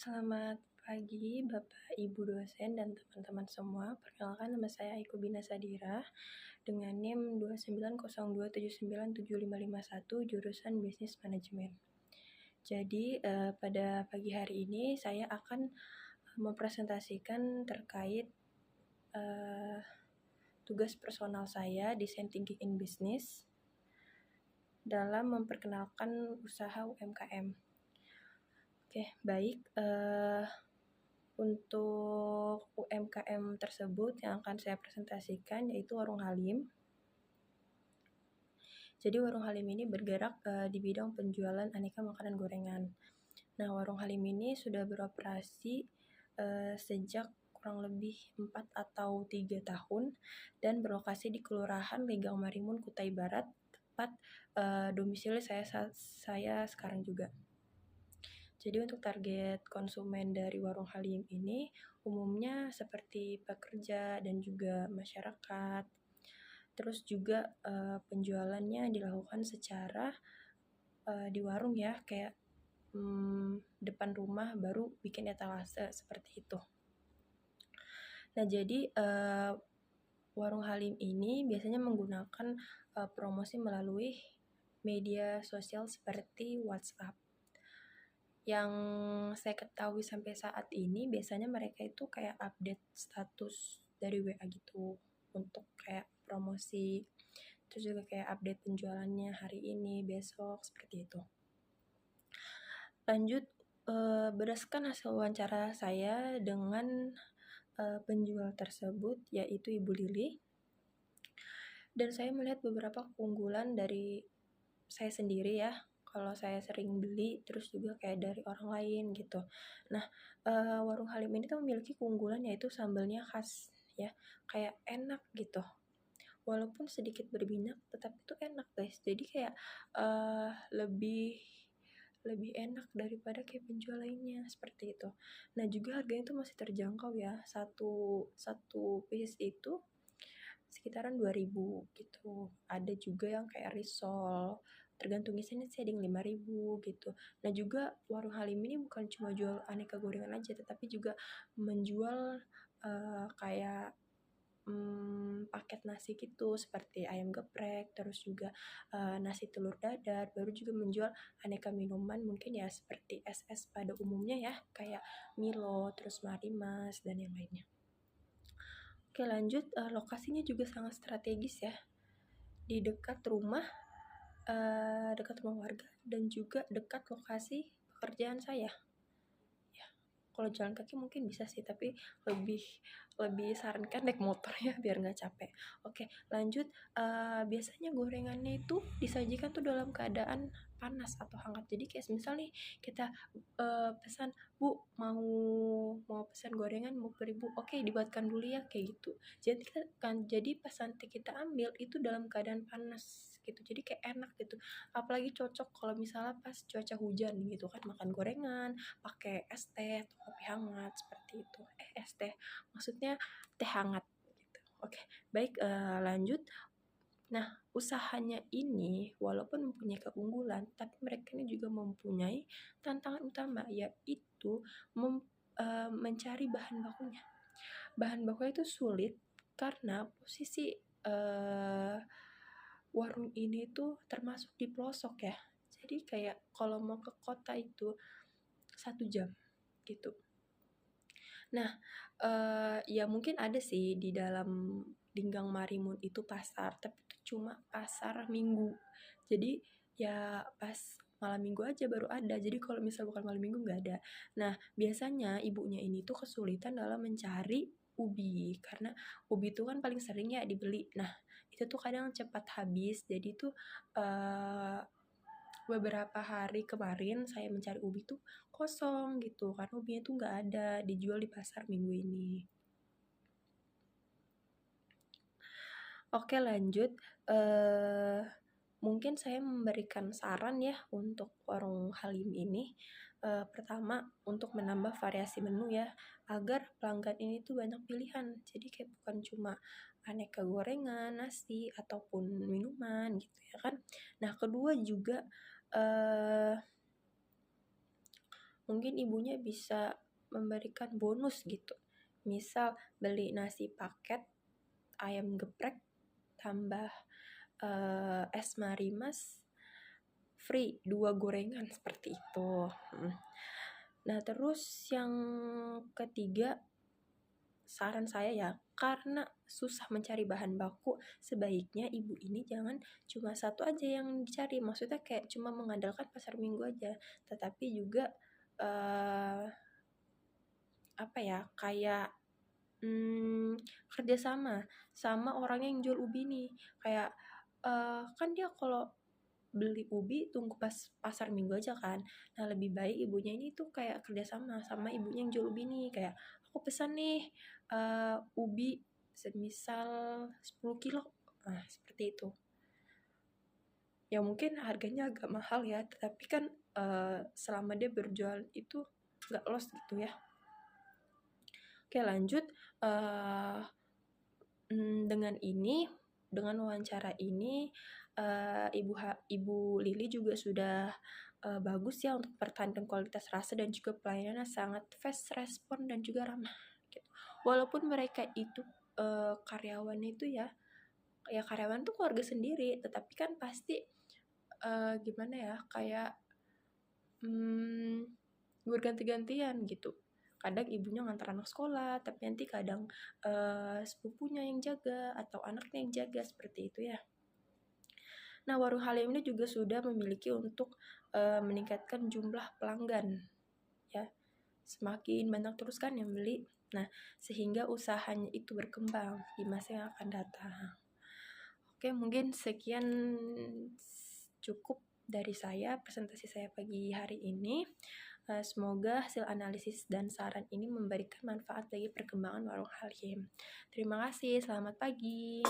Selamat pagi Bapak, Ibu dosen, dan teman-teman semua. Perkenalkan nama saya Aiko Bina Sadira dengan NIM 2902797551 jurusan Bisnis Manajemen. Jadi pada pagi hari ini saya akan mempresentasikan terkait tugas personal saya Design Thinking in Business dalam memperkenalkan usaha UMKM. Oke, baik. Untuk UMKM tersebut yang akan saya presentasikan yaitu Warung Halim. Jadi Warung Halim ini bergerak di bidang penjualan aneka makanan gorengan. Nah, Warung Halim ini sudah beroperasi sejak kurang lebih 4 atau 3 tahun dan berlokasi di Kelurahan Legang Marimun, Kutai Barat, tepat domisili saya sekarang juga. Jadi untuk target konsumen dari Warung Halim ini umumnya seperti pekerja dan juga masyarakat. Terus juga penjualannya dilakukan secara di warung ya, kayak depan rumah baru bikin etalase seperti itu. Nah, jadi Warung Halim ini biasanya menggunakan promosi melalui media sosial seperti WhatsApp. Yang saya ketahui sampai saat ini biasanya mereka itu kayak update status dari WA gitu untuk kayak promosi, terus juga kayak update penjualannya hari ini, besok, seperti itu. Lanjut, berdasarkan hasil wawancara saya dengan penjual tersebut yaitu Ibu Lili, dan saya melihat beberapa keunggulan dari saya sendiri ya, kalau saya sering beli, terus juga kayak dari orang lain gitu. Nah, Warung Halim ini tuh memiliki keunggulan yaitu sambalnya khas ya, kayak enak gitu. Walaupun sedikit berminyak, tetapi itu enak guys. Jadi kayak lebih enak daripada kayak penjual lainnya seperti itu. Nah, juga harganya tuh masih terjangkau ya. Satu piece itu sekitaran 2.000 gitu. Ada juga yang kayak risol, tergantung isinya sih, ada yang 5.000 gitu. Nah, juga Warung Halim ini bukan cuma jual aneka gorengan aja, tetapi juga menjual kayak paket nasi gitu seperti ayam geprek, terus juga nasi telur dadar, baru juga menjual aneka minuman mungkin ya seperti es pada umumnya ya, kayak Milo, terus Marimas, dan yang lainnya. Oke, lanjut, lokasinya juga sangat strategis ya, di dekat rumah warga dan juga dekat lokasi pekerjaan saya. Ya, kalau jalan kaki mungkin bisa sih, tapi lebih sarankan naik motor ya biar nggak capek. Oke, lanjut. Biasanya gorengannya itu disajikan tuh dalam keadaan panas atau hangat. Jadi kayak misal nih kita pesan, Bu, mau pesan gorengan mau beribu, oke dibuatkan dulu ya, kayak gitu. Jadi pas nanti kita ambil itu dalam keadaan panas gitu, jadi kayak enak gitu. Apalagi cocok kalau misalnya pas cuaca hujan gitu kan, makan gorengan pakai es teh atau kopi hangat seperti itu. Es teh maksudnya teh hangat gitu. Oke, baik, lanjut. Nah, usahanya ini walaupun mempunyai keunggulan, tapi mereka ini juga mempunyai tantangan utama, yaitu mencari bahan bakunya. Bahan bakunya itu sulit karena posisi warung ini tuh termasuk di pelosok ya. Jadi kayak kalau mau ke kota itu 1 jam gitu. Nah, ya mungkin ada sih di dalam Linggang Marimun itu pasar, tapi itu cuma pasar Minggu. Jadi ya pas malam Minggu aja baru ada. Jadi kalau misal bukan malam Minggu nggak ada. Nah, biasanya ibunya ini tuh kesulitan dalam mencari ubi, karena ubi itu kan paling sering ya dibeli. Nah, itu tuh kadang cepat habis. Jadi tuh beberapa hari kemarin saya mencari ubi tuh kosong gitu, karena ubinya tuh nggak ada, dijual di pasar Minggu ini. Oke, lanjut. Mungkin saya memberikan saran ya untuk Warung Halim ini. Pertama, untuk menambah variasi menu ya, agar pelanggan ini tuh banyak pilihan. Jadi kayak bukan cuma aneka gorengan, nasi, ataupun minuman gitu ya kan. Nah, kedua juga mungkin ibunya bisa memberikan bonus gitu. Misal beli nasi paket, ayam geprek, tambah es marimas, free 2 gorengan seperti itu. Nah, terus yang ketiga, saran saya ya, karena susah mencari bahan baku, sebaiknya ibu ini jangan cuma satu aja yang dicari. Maksudnya kayak cuma mengandalkan pasar minggu aja, tetapi juga kayak kerjasama sama orang yang jual ubi nih. Kayak kan dia kalau beli ubi tunggu pas pasar minggu aja kan. Nah, lebih baik ibunya ini tuh kayak kerjasama sama ibunya yang jual ubi nih. Kayak aku pesan nih ubi semisal 10 kilo. Nah, seperti itu. Ya mungkin harganya agak mahal ya, tetapi kan selama dia berjual itu nggak loss gitu ya. Oke, lanjut. Dengan wawancara ini, Ibu Lili juga sudah bagus ya untuk mempertahankan kualitas rasa dan juga pelayanannya sangat fast respon dan juga ramah. Gitu. Walaupun mereka itu karyawannya itu ya karyawan tuh keluarga sendiri, tetapi kan pasti gimana ya, kayak berganti-gantian gitu. Kadang ibunya ngantar anak sekolah, tapi nanti kadang sepupunya yang jaga atau anaknya yang jaga, seperti itu ya. Nah, Warung Halim ini juga sudah memiliki untuk meningkatkan jumlah pelanggan ya. Semakin banyak terus kan yang beli. Nah, sehingga usahanya itu berkembang di masa yang akan datang. Oke, mungkin sekian cukup dari saya, presentasi saya pagi hari ini. Semoga hasil analisis dan saran ini memberikan manfaat bagi perkembangan Warung Halim. Terima kasih, selamat pagi.